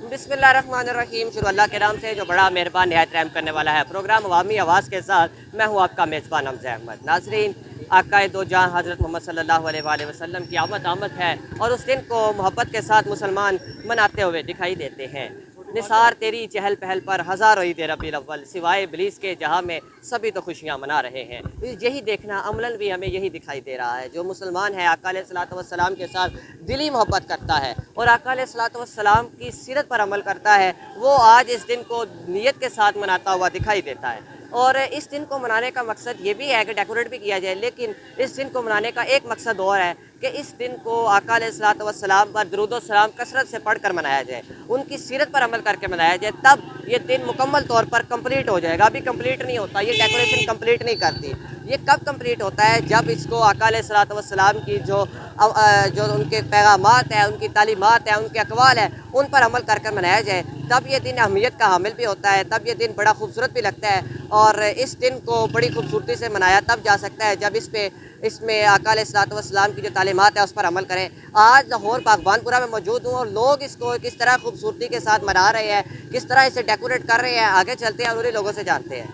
बिस्मिल्लाहिर्रहमानिर्रहीम। शुरू अल्लाह के नाम से जो बड़ा मेहरबान निहायत रहम करने वाला है। प्रोग्राम अवामी आवाज़ के साथ मैं हूँ आपका मेज़बान हमज़ा अहमद। नाज़रीन, आक़ाए दो जहां हज़रत मोहम्मद सल्लल्लाहु अलैहि वसल्लम की आमद है और उस दिन को मोहब्बत के साथ मुसलमान मनाते हुए दिखाई देते हैं। निसार तेरी चहल पहल पर हज़ारों ईद रबीउल अव्वल, सिवाय इब्लीस के जहाँ में सभी तो खुशियाँ मना रहे हैं। यही देखना अमलन भी हमें यही दिखाई दे रहा है। जो मुसलमान है आका अलैहिस्सलातु वस्सलाम के साथ दिली मोहब्बत करता है और आका अलैहिस्सलातु वस्सलाम की सीरत पर अमल करता है, वो आज इस दिन को नीयत के साथ मनाता हुआ दिखाई देता है। और इस दिन को मनाने का मकसद ये भी है कि डेकोरेट भी किया जाए, लेकिन इस दिन को मनाने का एक मकसद और है कि इस दिन को आका अलैहिस्सलातु वस्सलाम पर दुरूद व सलाम कसरत से पढ़ कर मनाया जाए, उनकी सीरत पर अमल करके मनाया जाए, तब ये दिन मुकम्मल तौर पर कंप्लीट हो जाएगा। अभी कंप्लीट नहीं होता, ये डेकोरेशन कंप्लीट नहीं करती। ये कब कंप्लीट होता है? जब इसको आका अलैहिस्सलातु वस्सलाम की जो उनके पैगामात है, उनकी तालीमात है, उनके अक़वाल है, उन पर अमल कर कर मनाया जाए, तब ये दिन अहमियत का हामिल भी होता है, तब ये दिन बड़ा खूबसूरत भी लगता है। और इस दिन को बड़ी खूबसूरती से मनाया तब जा सकता है जब इसमें आका अलैहिस्सलातु वस्सलाम की जो तालीमात है उस पर अमल करें। आज लाहौर बागबानपुरा में मौजूद हूँ और लोग इसको किस तरह खूबसूरती के साथ मना रहे हैं, किस तरह इसे डेकोरेट कर रहे हैं, आगे चलते हैं और उन्हीं लोगों से जानते हैं।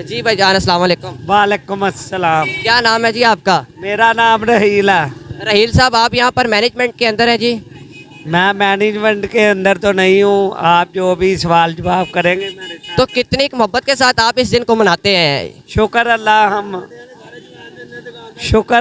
जी भाई जान, अस्सलाम वालेकुम। वालेकुम अस्सलाम। क्या नाम है जी आपका? मेरा नाम रहील है। रहील साहब, आप यहाँ पर मैनेजमेंट के अंदर हैं जी? मैं मैनेजमेंट के अंदर तो नहीं हूँ, आप जो भी सवाल जवाब करेंगे मेरे साथ। तो कितनी मोहब्बत के साथ आप इस दिन को मनाते हैं? शुक्र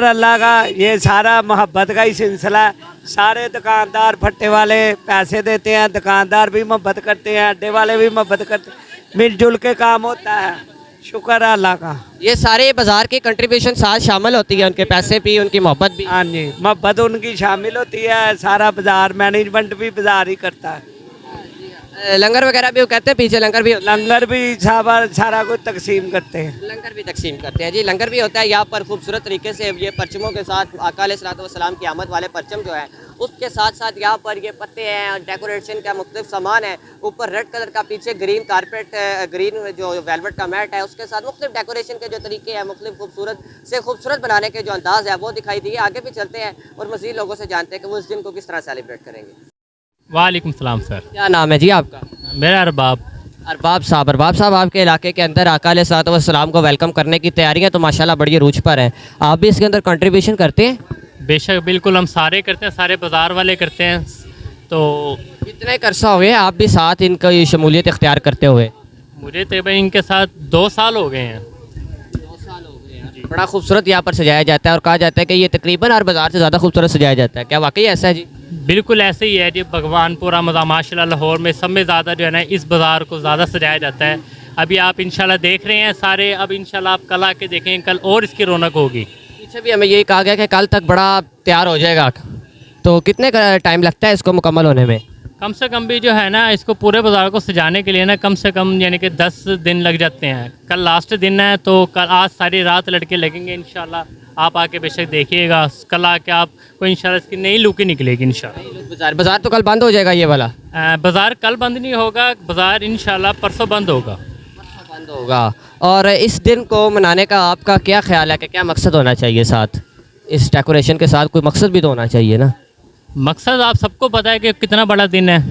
अल्लाह का, ये सारा मोहब्बत का ही सिलसिला है। सारे दुकानदार फट्टे वाले पैसे देते हैं, दुकानदार भी मोहब्बत करते हैं, अड्डे वाले भी मोहब्बत करते हैं, मिलजुल के काम होता है। शुक्र है अल्लाह का। ये सारे बाजार की कंट्रीब्यूशन साथ शामिल होती है, उनके पैसे भी, उनकी मोहब्बत भी। हाँ जी, मोहब्बत उनकी शामिल होती है। सारा बाजार मैनेजमेंट भी बाजार ही करता है। लंगर वगैरह भी वो कहते हैं, पीछे लंगर भी सारा कुछ तकसीम करते हैं। लंगर भी तकसीम करते हैं जी। लंगर भी होता है यहाँ पर खूबसूरत तरीके से, ये परचमों के साथ आका अलैहिस्सलातु वस्सलाम की आमद वाले परचम जो है, उसके साथ साथ यहाँ पर ये पत्ते हैं, डेकोरेशन का मुख्तलिफ सामान है, ऊपर रेड कलर का, पीछे ग्रीन कारपेट, ग्रीन जो वेलवेट का मैट है, उसके साथ मुख्तलिफ डेकोरेशन के जो तरीके हैं, मुख्तलिफ खूबसूरत बनाने के जो अंदाज़ है वो दिखाई दिए। आगे भी चलते हैं और मज़ीद लोगों से जानते हैं कि वो इस दिन को किस तरह सेलिब्रेट करेंगे। वालेकुम सलाम सर। क्या नाम है जी आपका? मेरा अरबाब। अरबाब साहब, आपके इलाके के अंदर आका अलैहिस्सलातु वस्सलाम को वेलकम करने की तैयारियां तो माशाल्लाह बड़ी रूज पर हैं। आप भी इसके अंदर कंट्रीब्यूशन करते हैं? बेशक, बिल्कुल, हम सारे करते हैं, सारे बाज़ार वाले करते हैं। तो कितने अरसा हुए आप भी साथ इनका शमूलियत इख्तियार करते हुए? मुझे तकरीबन इनके साथ 2 साल हो गए हैं। 2 साल हो गए हैं। बड़ा खूबसूरत यहाँ पर सजाया जाता है और कहा जाता है कि ये तकरीबन हर बाज़ार से ज़्यादा खूबसूरत सजाया जाता है। क्या वाकई ऐसा है जी? बिल्कुल ऐसे ही है जी। भगवानपुरा माशाल्लाह लाहौर में सब में ज़्यादा जो है ना इस बाज़ार को ज़्यादा सजाया जाता है। अभी आप इंशाल्लाह देख रहे हैं सारे, अब इंशाल्लाह आप कल आके देखें, कल और इसकी रौनक होगी। पीछे भी हमें यही कहा गया कि कल तक बड़ा तैयार हो जाएगा, तो कितने का टाइम लगता है इसको मुकम्मल होने में? कम से कम भी जो है ना इसको पूरे बाज़ार को सजाने के लिए ना कम से कम यानी कि 10 दिन लग जाते हैं। कल लास्ट दिन है, तो कल आज सारी रात लड़के लगेंगे इंशाल्लाह। आप आके बेशक देखिएगा, कल आके आपको इंशाल्लाह इसकी नई लुक ही निकलेगी इंशाल्लाह। बाज़ार तो कल बंद हो जाएगा ये वाला? बाज़ार कल बंद नहीं होगा, बाज़ार इंशाल्लाह परसों बंद होगा। बंद होगा। और इस दिन को मनाने का आपका क्या ख्याल है कि क्या मकसद होना चाहिए साथ इस डेकोरेशन के साथ? कोई मकसद भी तो होना चाहिए ना। मकसद आप सबको पता है कि कितना बड़ा दिन है,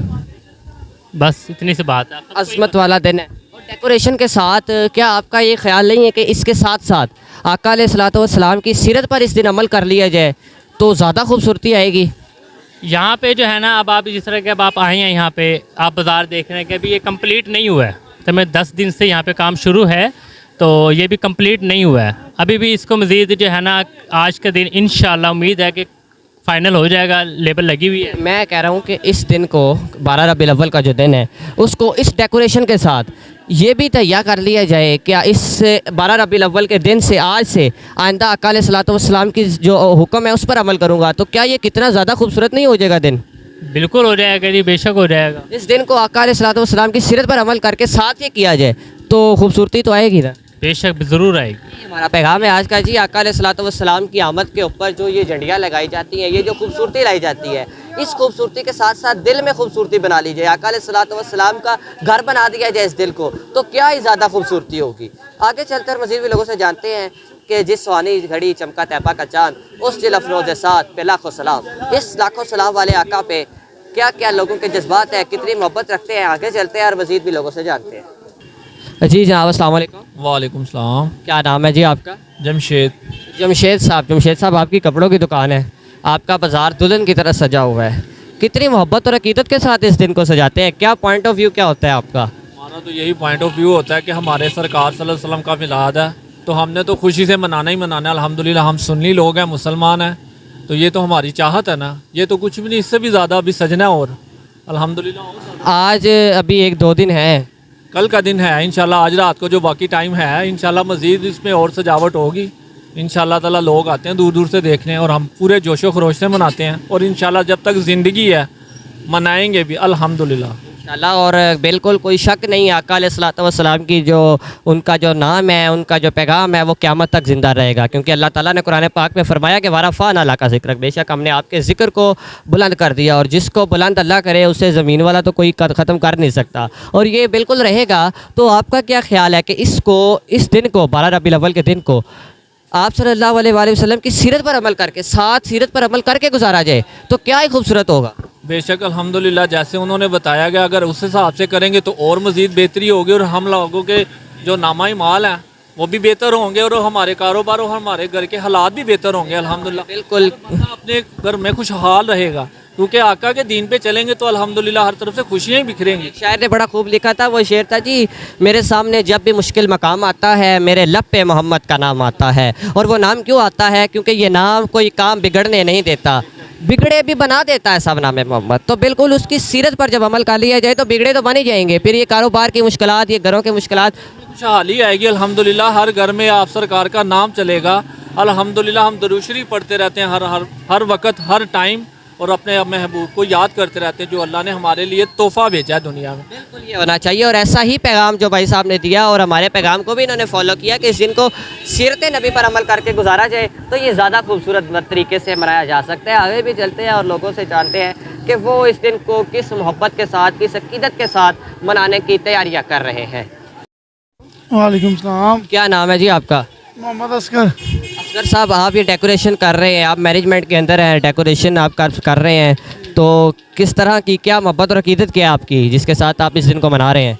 बस इतनी सी बात है। अज़मत वाला दिन है। और डेकोरेशन के साथ क्या आपका ये ख्याल नहीं है कि इसके साथ साथ आका अलैहिस्सलातु वस्सलाम की सीरत पर इस दिन अमल कर लिया जाए तो ज़्यादा खूबसूरती आएगी? यहाँ पे जो है ना, अब आप जिस तरह के अब आप आए हैं यहाँ पे, आप बाज़ार देख रहे हैं कि अभी ये कंप्लीट नहीं हुआ है। तो मैं 10 दिन से यहाँ पे काम शुरू है, तो ये भी कंप्लीट नहीं हुआ है। अभी भी इसको मज़ीद जो है ना आज के दिन इंशाल्लाह उम्मीद है कि फ़ाइनल हो जाएगा, लेबल लगी हुई है। मैं कह रहा हूँ कि इस दिन को 12 रबीउल अव्वल का जो दिन है उसको इस डेकोरेशन के साथ ये भी तैयार कर लिया जाए क्या इस 12 रबीउल अव्वल के दिन से, आज से आइंदा आका अलैहिस्सलातु वस्सलाम की जो हुक्म है उस पर अमल करूँगा, तो क्या ये कितना ज़्यादा खूबसूरत नहीं हो जाएगा दिन? बिल्कुल हो जाएगा जी, बेशक हो जाएगा। इस दिन को आका अलैहिस्सलातु वस्सलाम की सीरत पर अमल करके साथ ये किया जाए तो खूबसूरती तो आएगी ना? बेशक ज़रूर आएगी। हमारा पैगाम है आज का जी। आका अलैहिस्सलातु वस्सलाम की आमद के ऊपर जो ये झंडियाँ लगाई जाती हैं, ये जो खूबसूरती लाई जाती है, इस खूबसूरती के साथ साथ दिल में खूबसूरती बना ली जाए। आका अलैहिस्सलातु वस्सलाम का घर बना दिया जाए इस दिल को, तो क्या ही ज़्यादा खूबसूरती होगी। आगे चलकर मज़ीद भी लोगों से जानते हैं कि जिस सुहानी घड़ी चमका तैपा का चांद, उस दिल अफरोज़ साथ पे लाखों सलाम। इस लाखों सलाम वाले आका पे क्या क्या लोगों के जज्बात है, कितनी मोहब्बत रखते हैं, आगे चलते हैं और मज़ीद भी लोगों से जानते हैं। जी जनाब अस्सलाम वालेकुम। वालेकुम सलाम। क्या नाम है जी आपका? जमशेद। जमशेद साहब आपकी कपड़ों की दुकान है, आपका बाज़ार दुल्हन की तरह सजा हुआ है, कितनी मोहब्बत और अकीदत के साथ इस दिन को सजाते हैं, क्या पॉइंट ऑफ व्यू क्या होता है आपका? हमारा तो यही पॉइंट ऑफ व्यू होता है कि हमारे सरकार सल्लल्लाहु अलैहि वसल्लम का मिलाद है, तो हमने तो खुशी से मनाना ही मनाना है। अल्हम्दुलिल्लाह हम सुन्नी लोग हैं, मुसलमान हैं, तो ये तो हमारी चाहत है ना, ये तो कुछ भी नहीं, इससे भी ज़्यादा अभी सजना है। और अल्हम्दुलिल्लाह आज अभी 1-2 दिन है, कल का दिन है इंशाल्लाह, आज रात को जो बाकी टाइम है इंशाल्लाह मज़ीद इसमें और सजावट होगी इंशाल्लाह ताला। लोग आते हैं दूर दूर से देखने और हम पूरे जोशो खरोश से मनाते हैं और इंशाल्लाह जब तक ज़िंदगी है मनाएंगे भी अल्हम्दुलिल्लाह इंशाल्लाह। और बिल्कुल कोई शक नहीं, आका अलैहिस्सलातु वस्सलाम की जो उनका जो नाम है, उनका जो पैगाम है वो क़यामत तक ज़िंदा रहेगा, क्योंकि अल्लाह ताला ने कुरान पाक में फरमाया कि वारफ़अन अला का ज़िक्र, बेशक हमने आपके ज़िक्र को बुलंद कर दिया, और जिसको बुलंद अल्लाह करे उसे ज़मीन वाला तो कोई ख़त्म कर नहीं सकता, और ये बिल्कुल रहेगा। तो आपका क्या ख्याल है कि इस दिन को 12 रबीउल अव्वल के दिन को आप सल्लल्लाहु अलैहि वसल्लम की सीरत पर अमल करके, साथ सीरत पर अमल करके गुजारा जाए तो क्या ही खूबसूरत होगा? बेशक अल्हम्दुलिल्लाह, जैसे उन्होंने बताया गया अगर उस हिसाब से करेंगे तो और मज़ीद बेहतरी होगी, और हम लोगों के जो नामाई माल हैं वो भी बेहतर होंगे, और हमारे कारोबार और हमारे घर के हालात भी बेहतर होंगे अल्हम्दुलिल्लाह। बिल्कुल अपने घर में खुशहाल रहेगा, क्योंकि आका के दीन पे चलेंगे तो अल्हम्दुलिल्लाह हर तरफ से खुशियाँ ही बिखरेंगी। शायर ने बड़ा खूब लिखा था, वो शेर था जी, मेरे सामने जब भी मुश्किल मकाम आता है मेरे लब पे मोहम्मद का नाम आता है। और वो नाम क्यों आता है? क्योंकि ये नाम कोई काम बिगड़ने नहीं देता, बिगड़े भी बना देता है सब नाम है मोहम्मद। तो बिल्कुल उसकी सीरत पर जब अमल कर लिया जाए तो बिगड़े तो बन ही जाएंगे, फिर ये कारोबार की मुश्किलात, ये घरों की मुश्किलात खुशहाली आएगी अल्हम्दुलिल्लाह। हर घर में आप सरकार का नाम चलेगा अल्हम्दुलिल्लाह। हम दरूद शरीफ पढ़ते रहते हैं हर वक्त, हर टाइम, और अपने महबूब को याद करते रहते हैं जो अल्लाह ने हमारे लिए तोहफ़ा भेजा है दुनिया में। बिल्कुल ये होना चाहिए, और ऐसा ही पैगाम जो भाई साहब ने दिया और हमारे पैगाम को भी इन्होंने फॉलो किया कि इस दिन को सीरत नबी पर अमल करके गुजारा जाए तो ये ज़्यादा खूबसूरत तरीके से मनाया जा सकता है। आगे भी चलते हैं और लोगों से जानते हैं कि वो इस दिन को किस मोहब्बत के साथ, किस अकीदत के साथ मनाने की तैयारियाँ कर रहे हैं। वालेकुम सलाम। क्या नाम है जी आपका? मोहम्मद असगर। असगर साहब, आप ये डेकोरेशन कर रहे हैं, आप मैनेजमेंट के अंदर हैं, डेकोरेशन आप कर रहे हैं, तो किस तरह की क्या मोहब्बत और अकीदत क्या है आपकी जिसके साथ आप इस दिन को मना रहे हैं?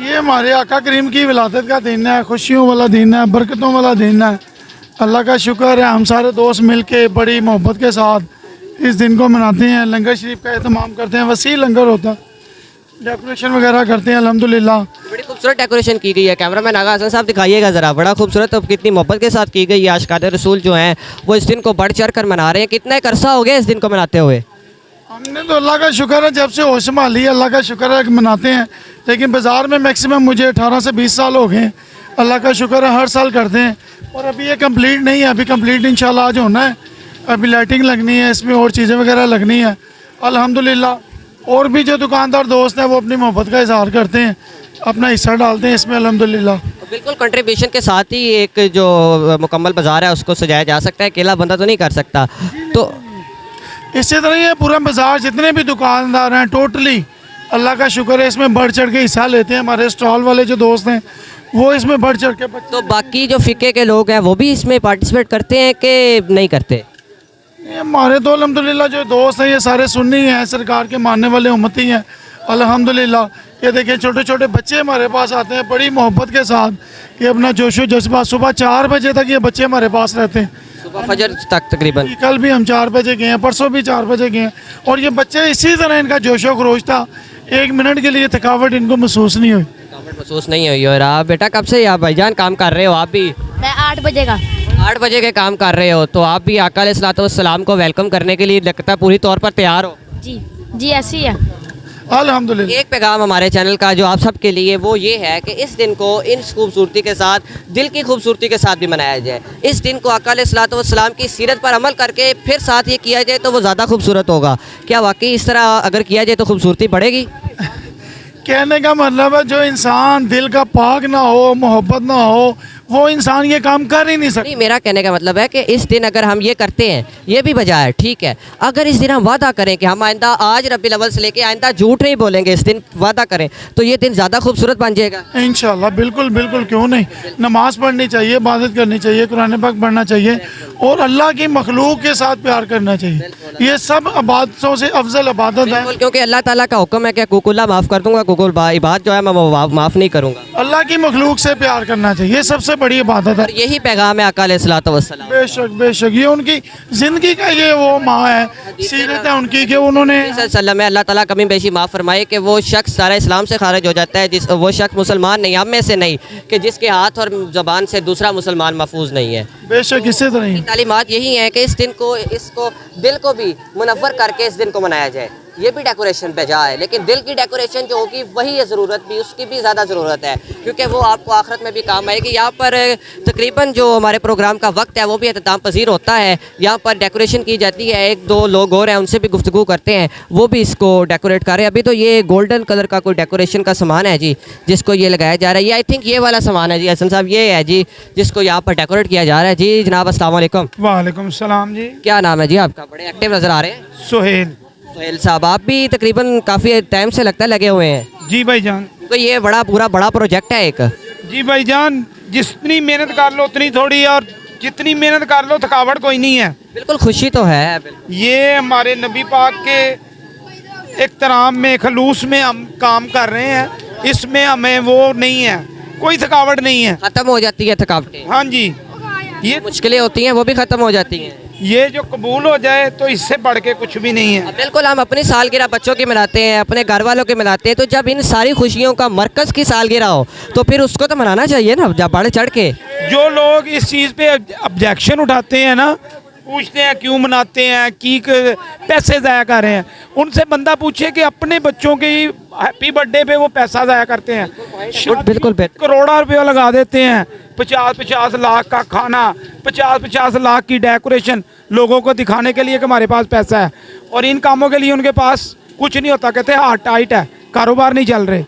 ये हमारे आका करीम की विलादत का दिन है, खुशियों वाला दिन है, बरकतों वाला दिन है। अल्लाह का शुक्र है हम सारे दोस्त मिल के बड़ी मोहब्बत के साथ इस दिन को मनाते हैं। लंगर शरीफ का एहतमाम करते हैं, वसी लंगर होता है, डेकोरेशन वगैरह करते हैं अल्हम्दुलिल्लाह। बड़ी खूबसूरत डेकोरेशन की गई है। कैमरामैन आगा हसन साहब दिखाइएगा ज़रा, बड़ा खूबसूरत और कितनी मोहब्बत के साथ की गई है। आशिकान रसूल जो हैं वो इस दिन को बढ़ चढ़ कर मना रहे हैं। कितना एक अरसा हो गया इस दिन को मनाते हुए? हमने तो अल्लाह का शुक्र है जब से होश संभाली है, अल्लाह का शुक्र है कि मनाते हैं, लेकिन बाज़ार में मैक्सिमम मुझे 18 से 20 साल हो गए। अल्लाह का शुक्र है हर साल करते हैं, और अभी ये कंप्लीट नहीं है, अभी कंप्लीट इंशाल्लाह आज होना है। अभी लाइटिंग लगनी है, इसमें और चीज़ें वगैरह लगनी है अल्हम्दुलिल्लाह। और भी जो दुकानदार दोस्त हैं वो अपनी मोहब्बत का इजहार करते हैं, अपना हिस्सा डालते हैं इसमें अल्हम्दुलिल्लाह। बिल्कुल कंट्रीब्यूशन के साथ ही एक जो मुकम्मल बाज़ार है उसको सजाया जा सकता है, अकेला बंदा तो नहीं कर सकता। तो इसी तरह ये पूरा बाज़ार जितने भी दुकानदार हैं टोटली अल्लाह का शुक्र है इसमें बढ़ चढ़ के हिस्सा लेते हैं। हमारे स्टॉल वाले जो दोस्त हैं वो इसमें बढ़ चढ़ के तो बाकी जो फ़िके के लोग हैं वो भी इसमें पार्टिसिपेट करते हैं कि नहीं करते? ये हमारे तो अल्हम्दुलिल्लाह जो दोस्त हैं ये सारे सुन्नी हैं, सरकार के मानने वाले उम्मती हैं अल्हम्दुलिल्लाह। ये देखिए छोटे छोटे बच्चे हमारे पास आते हैं बड़ी मोहब्बत के साथ, कि अपना जोशो जज्बा, सुबह 4 बजे तक ये बच्चे हमारे पास रहते हैं, सुबह फजर तक तकरीबन। कल भी हम 4 बजे गए हैं, परसों भी 4 बजे गए हैं, और ये बच्चे इसी तरह इनका जोशो खरोश था, 1 मिनट के लिए थकावट इनको महसूस नहीं हुई। महसूस नहीं हुई। और आप बेटा कब से आप भाईजान काम कर रहे हो? आप भी मैं 8 बजे का 8 बजे के काम कर रहे हो, तो आप भी आका अलैहिस्सलातु वस्सलाम को वेलकम करने के लिए लगता है पूरी तौर पर तैयार हो? जी ऐसी है। अल्हम्दुलिल्लाह। एक पैगाम हमारे चैनल का जो आप सब के लिए वो ये है कि इस दिन को इन खूबसूरती के साथ, दिल की खूबसूरती के साथ भी मनाया जाए। इस दिन को आका अलैहिस्सलातु वस्सलाम की सीरत पर अमल करके फिर साथ ये किया जाए तो वो ज़्यादा खूबसूरत होगा। क्या वाकई इस तरह अगर किया जाए तो खूबसूरती बढ़ेगी? कहने का मतलब है जो इंसान दिल का पाक ना हो, मोहब्बत ना हो, वो इंसान ये काम कर ही नहीं सकता। नहीं, मेरा कहने का मतलब है कि इस दिन अगर हम ये करते हैं, ये भी वजह है, ठीक है। अगर इस दिन हम वादा करें कि हम आइंदा आज रब्बीउल अव्वल से लेके आइंदा झूठ नहीं बोलेंगे, इस दिन वादा करें, तो ये दिन ज़्यादा खूबसूरत बन जाएगा। इंशाल्लाह बिल्कुल बिल्कुल, क्यों नहीं। नमाज पढ़नी चाहिए, इबादत करनी चाहिए, कुरान पाक पढ़ना चाहिए और अल्लाह की मखलूक के साथ प्यार करना चाहिए। ये सब इबादतों से अफजल इबादत है। बिल्कुल, क्योंकि अल्लाह ताला का हुक्म है कि कुकुल्ला माफ़ कर दूंगा, कुकुल इबाद जो है मैं वो माफ़ नहीं करूँगा। अल्लाह की मखलूक से प्यार करना चाहिए, ये सबसे बड़ी इबादत है। और यही पैगाम है आका अलैहिस्सलातु वस्सलाम। बेशक बेशक, ये उनकी ज़िंदगी का ये वो माँ है, सीरत है उनकी कि उन्होंने सल्लल्लाहु में अल्लाह ताला कमी बेशी माफ़ फरमाए कि वो शख्स सारा इस्लाम से खारिज हो जाता है, जिस वो शख्स मुसलमान नहीं, हम में से नहीं, कि जिसके हाथ और ज़बान से दूसरा मुसलमान महफूज नहीं है। बेशक इसी तरह ही तालीमात यही है कि इस दिन को, इसको दिल को भी मुनव्वर करके इस दिन को मनाया जाए। ये भी डेकोरेशन पे जा है, लेकिन दिल की डेकोरेशन जो होगी वही है ज़रूरत भी, उसकी भी ज़्यादा ज़रूरत है, क्योंकि वो आपको आखिरत में भी काम आएगी। यहाँ पर तकरीबन जो हमारे प्रोग्राम का वक्त है वो भी एहतमाम पजीर होता है। यहाँ पर डेकोरेशन की जाती है, एक दो लोग और हैं उनसे भी गुफ्तगू करते हैं, वो भी इसको डेकोरेट कर रहे हैं। अभी तो ये गोल्डन कलर का कोई डेकोरेशन का सामान है जी, जिसको ये लगाया जा रहा है। ये आई थिंक ये वाला सामान है जी, हसन साहब ये है जी जिसको यहाँ पर डेकोरेट किया जा रहा है। जी जनाब अस्सलाम वालेकुम। वालेकुम सलाम जी। क्या नाम है जी आपका? बड़े एक्टिव नज़र आ रहे हैं सुहेल। सोहेल साहब, आप भी तकरीबन काफ़ी टाइम से लगता है लगे हुए हैं। जी भाईजान। तो ये पूरा बड़ा प्रोजेक्ट है एक। जी भाईजान, जितनी मेहनत कर लो उतनी थोड़ी, और जितनी मेहनत कर लो थकावट कोई नहीं है। बिल्कुल, खुशी तो है बिल्कुल। ये हमारे नबी पाक के इख्तराम में, खलूस में हम काम कर रहे हैं, इसमें हमें वो नहीं है, कोई थकावट नहीं है। ख़त्म हो जाती है थकावटें, हाँ जी, ये मुश्किलें होती हैं वो भी ख़त्म हो जाती हैं। ये जो कबूल हो जाए तो इससे बढ़ के कुछ भी नहीं है। बिल्कुल, हम अपनी सालगिरह बच्चों की मनाते हैं, अपने घर वालों के मनाते हैं, तो जब इन सारी खुशियों का मरकज़ की सालगिरह हो तो फिर उसको तो मनाना चाहिए ना, जब बढ़ चढ़ के। जो लोग इस चीज़ पे ऑब्जेक्शन उठाते हैं ना, पूछते हैं क्यों मनाते हैं, की पैसे ज़ाया कर रहे हैं, उनसे बंदा पूछे कि अपने बच्चों के हैप्पी बर्थडे पे वो पैसा ज़ाया करते हैं। बिल्कुल करोड़ा रुपया लगा देते हैं, 50-50 लाख का खाना, 50-50 लाख की डेकोरेशन लोगों को दिखाने के लिए कि हमारे पास पैसा है, और इन कामों के लिए उनके पास कुछ नहीं होता। कहते हैं हाथ टाइट है, कारोबार नहीं चल रहे।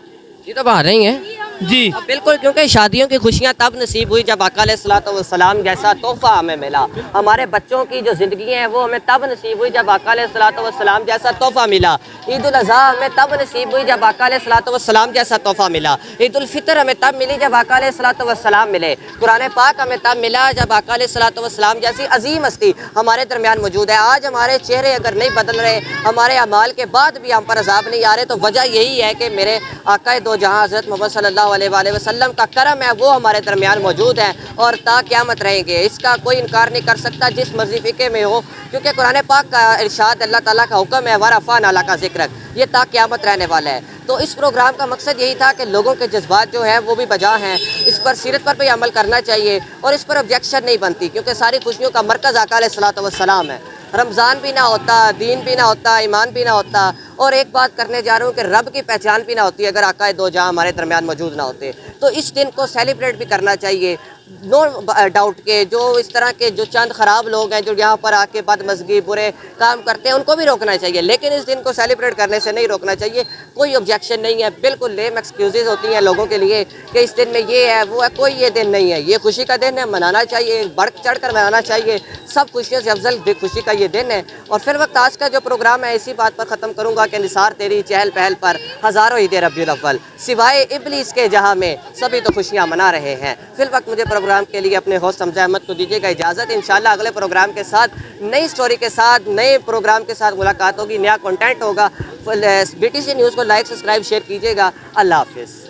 ये तो बाहर नहीं है जी बिल्कुल, क्योंकि शादियों की खुशियाँ तब नसीब हुई जब आका अलैहिस्सलाम जैसा तोहफ़ा हमें मिला। हमारे बच्चों की जो ज़िंदगी है वो हमें तब नसीब हुई जब आका अलैहिस्सलाम जैसा तोहफ़ा मिला। ईद उल अज़हा हमें तब नसीब हुई जब आका अलैहिस्सलाम जैसा तोहफ़ा मिला। ईद उल फितर हमें तब मिली जब आका अलैहिस्सलाम मिले। कुरान पाक हमें तब मिला जब आका अलैहिस्सलाम जैसी अजीम हस्ती हमारे दरमियान मौजूद है। आज हमारे चेहरे अगर नहीं बदल रहे, हमारे अमाल के बाद भी हम पर अजाब नहीं आ रहे, तो वजह यही है कि मेरे आका दो जहाँ हज़रत मोहम्मद सल्लल्लाहु अलैहि वसल्लम का करम है, वो हमारे दरमियान मौजूद है और ता क़यामत रहेंगे। इसका कोई इनकार नहीं कर सकता जिस मर्ज़ी फ़िक़े में हो, क्योंकि कुरान पाक का इरशाद, अल्लाह ताला का हुक्म है, वरफ़अना लका ज़िक्रक, ये ता क़यामत रहने वाला है। तो इस प्रोग्राम का मकसद यही था कि लोगों के जज्बात जो हैं वो भी बजा हैं, इस पर सीरत पर भी अमल करना चाहिए और इस पर ऑब्जेक्शन नहीं बनती, क्योंकि सारी खुशियों का मरकज़ आका अलैहिस्सलातु वस्सलाम है। रमज़ान भी ना होता, दीन भी ना होता, ईमान भी ना होता, और एक बात करने जा रहा हूँ कि रब की पहचान भी ना होती अगर आका दो जहाँ हमारे दरमियान मौजूद ना होते। तो इस दिन को सेलिब्रेट भी करना चाहिए। नो डाउट के जो इस तरह के जो चंद ख़राब लोग हैं जो यहाँ पर आके बदमज़गी बुरे काम करते हैं उनको भी रोकना चाहिए, लेकिन इस दिन को सेलिब्रेट करने से नहीं रोकना चाहिए। कोई ऑब्जेक्शन नहीं है, बिल्कुल लेम एक्सक्यूज़ेज़ होती हैं लोगों के लिए कि इस दिन में ये है वो है, कोई ये दिन नहीं है, ये खुशी का दिन है, मनाना चाहिए, बढ़ चढ़ कर मनाना चाहिए। सब खुशियों से अफजल खुशी का ये दिन है। और फिर वक्त आज का जो प्रोग्राम है इसी बात पर ख़त्म करूँगा कि निसार तेरी चहल पहल पर हज़ारों ईद रब्बीउल अव्वल, सिवाय इब्लीस के जहाँ में सभी तो खुशियाँ मना रहे हैं। फिर वक्त मुझे प्रोग्राम के लिए अपने होस्ट हमजा अहमद को दीजिएगा इजाज़त। इंशाल्लाह अगले प्रोग्राम के साथ, नई स्टोरी के साथ, नए प्रोग्राम के साथ मुलाकात होगी, नया कंटेंट होगा। BTC न्यूज़ को लाइक, सब्सक्राइब, शेयर कीजिएगा। अल्लाह हाफ़िज़।